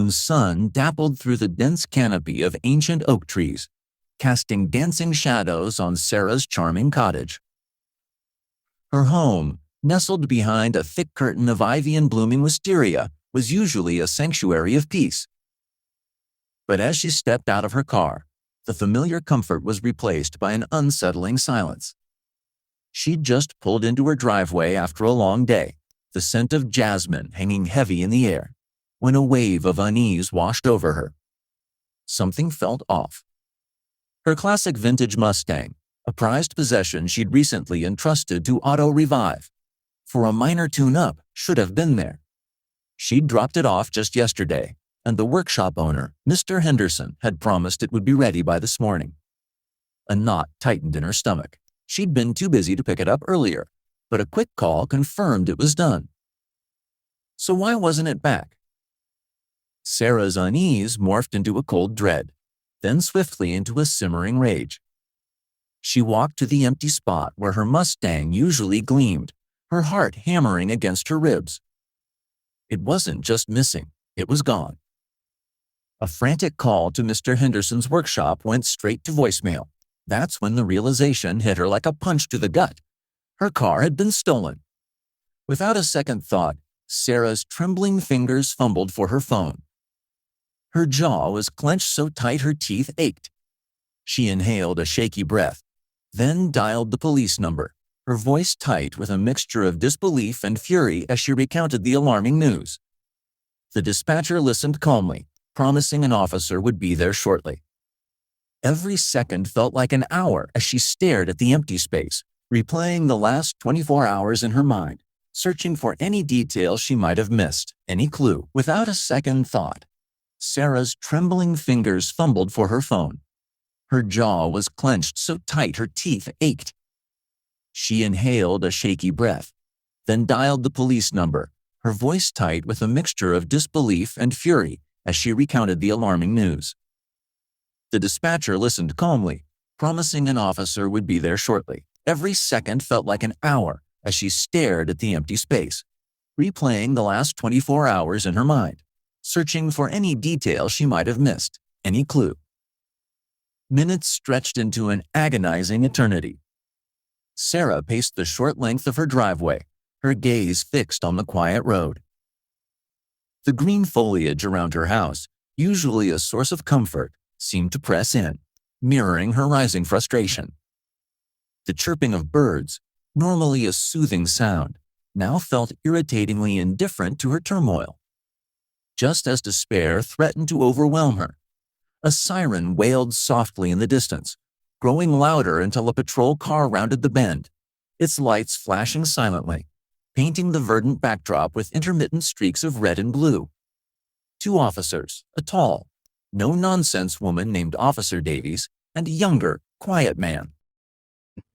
afternoon sun dappled through the dense canopy of ancient oak trees, casting dancing shadows on Sarah's charming cottage. Her home, nestled behind a thick curtain of ivy and blooming wisteria, was usually a sanctuary of peace. But as she stepped out of her car, the familiar comfort was replaced by an unsettling silence. She'd just pulled into her driveway after a long day, the scent of jasmine hanging heavy in the air, when a wave of unease washed over her. Something felt off. Her classic vintage Mustang, a prized possession she'd recently entrusted to Auto Revive, for a minor tune-up, should have been there. She'd dropped it off just yesterday, and the workshop owner, Mr. Henderson, had promised it would be ready by this morning. A knot tightened in her stomach. She'd been too busy to pick it up earlier, but a quick call confirmed it was done. So why wasn't it back? Sarah's unease morphed into a cold dread, then swiftly into a simmering rage. She walked to the empty spot where her Mustang usually gleamed, her heart hammering against her ribs. It wasn't just missing, it was gone. A frantic call to Mr. Henderson's workshop went straight to voicemail. That's when the realization hit her like a punch to the gut. Her car had been stolen. Without a second thought, Sarah's trembling fingers fumbled for her phone. Her jaw was clenched so tight her teeth ached. She inhaled a shaky breath, then dialed the police number, her voice tight with a mixture of disbelief and fury as she recounted the alarming news. The dispatcher listened calmly, promising an officer would be there shortly. Every second felt like an hour as she stared at the empty space, replaying the last 24 hours in her mind, searching for any detail she might have missed, any clue. Without a second thought, Sarah's trembling fingers fumbled for her phone. Her jaw was clenched so tight her teeth ached. She inhaled a shaky breath, then dialed the police number, her voice tight with a mixture of disbelief and fury as she recounted the alarming news. The dispatcher listened calmly, promising an officer would be there shortly. Every second felt like an hour as she stared at the empty space, replaying the last 24 hours in her mind, searching for any detail she might have missed, any clue. Minutes stretched into an agonizing eternity. Sarah paced the short length of her driveway, her gaze fixed on the quiet road. The green foliage around her house, usually a source of comfort, seemed to press in, mirroring her rising frustration. The chirping of birds, normally a soothing sound, now felt irritatingly indifferent to her turmoil. Just as despair threatened to overwhelm her, a siren wailed softly in the distance, growing louder until a patrol car rounded the bend, its lights flashing silently, painting the verdant backdrop with intermittent streaks of red and blue. Two officers, a tall, no-nonsense woman named Officer Davies, and a younger, quiet man.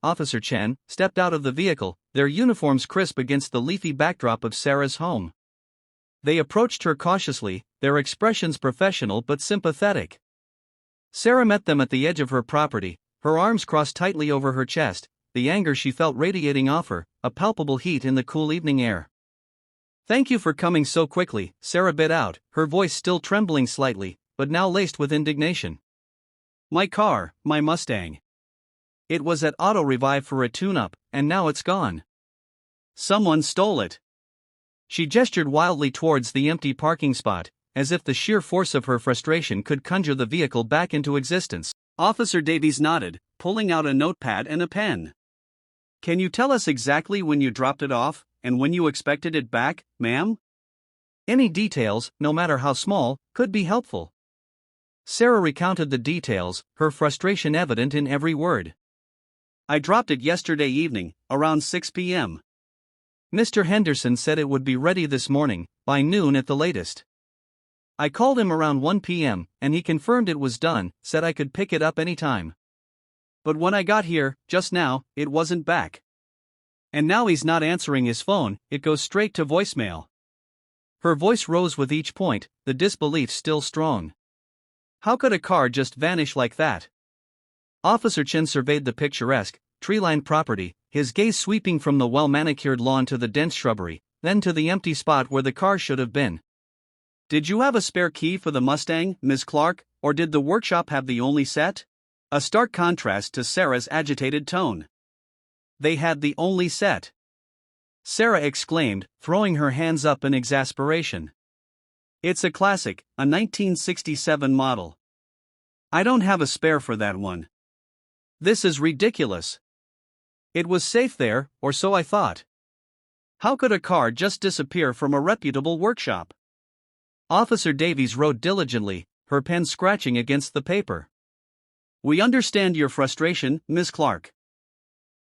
Officer Chen stepped out of the vehicle, their uniforms crisp against the leafy backdrop of Sarah's home. They approached her cautiously, their expressions professional but sympathetic. Sarah met them at the edge of her property, her arms crossed tightly over her chest, the anger she felt radiating off her, a palpable heat in the cool evening air. "Thank you for coming so quickly," Sarah bit out, her voice still trembling slightly, but now laced with indignation. "My car, my Mustang. It was at Auto Revive for a tune-up, and now it's gone. Someone stole it." She gestured wildly towards the empty parking spot, as if the sheer force of her frustration could conjure the vehicle back into existence. Officer Davies nodded, pulling out a notepad and a pen. "Can you tell us exactly when you dropped it off, and when you expected it back, ma'am?" Any details, no matter how small, could be helpful. Sarah recounted the details, her frustration evident in every word. "I dropped it yesterday evening, around 6 p.m. Mr. Henderson said it would be ready this morning, by noon at the latest. I called him around 1 p.m., and he confirmed it was done, said I could pick it up anytime. But when I got here, just now, it wasn't back. And now he's not answering his phone, it goes straight to voicemail." Her voice rose with each point, the disbelief still strong. How could a car just vanish like that? Officer Chen surveyed the picturesque, tree-lined property, his gaze sweeping from the well-manicured lawn to the dense shrubbery, then to the empty spot where the car should have been. Did you have a spare key for the Mustang, Miss Clark, or did the workshop have the only set? A stark contrast to Sarah's agitated tone. They had the only set, Sarah exclaimed, throwing her hands up in exasperation. It's a classic, a 1967 model. I don't have a spare for that one. This is ridiculous. It was safe there, or so I thought. How could a car just disappear from a reputable workshop? Officer Davies wrote diligently, her pen scratching against the paper. We understand your frustration, Miss Clark.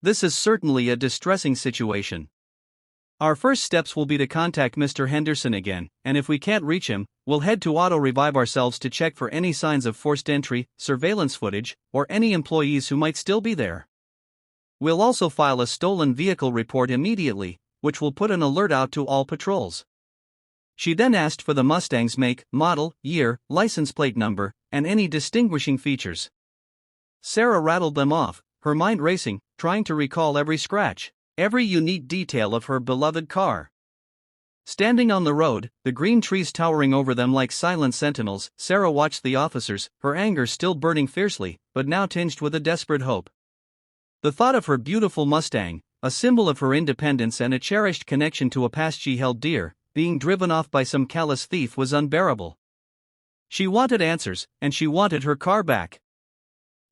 This is certainly a distressing situation. Our first steps will be to contact Mr. Henderson again, and if we can't reach him, we'll head to Auto Revive ourselves to check for any signs of forced entry, surveillance footage, or any employees who might still be there. We'll also file a stolen vehicle report immediately, which will put an alert out to all patrols. She then asked for the Mustang's make, model, year, license plate number, and any distinguishing features. Sarah rattled them off, her mind racing, trying to recall every scratch, every unique detail of her beloved car. Standing on the road, the green trees towering over them like silent sentinels, Sarah watched the officers, her anger still burning fiercely, but now tinged with a desperate hope. The thought of her beautiful Mustang, a symbol of her independence and a cherished connection to a past she held dear, being driven off by some callous thief was unbearable. She wanted answers, and she wanted her car back.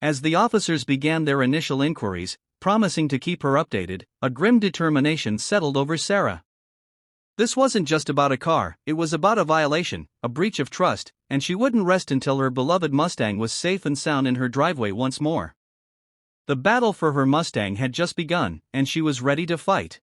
As the officers began their initial inquiries, promising to keep her updated, a grim determination settled over Sarah. This wasn't just about a car, it was about a violation, a breach of trust, and she wouldn't rest until her beloved Mustang was safe and sound in her driveway once more. The battle for her Mustang had just begun, and she was ready to fight.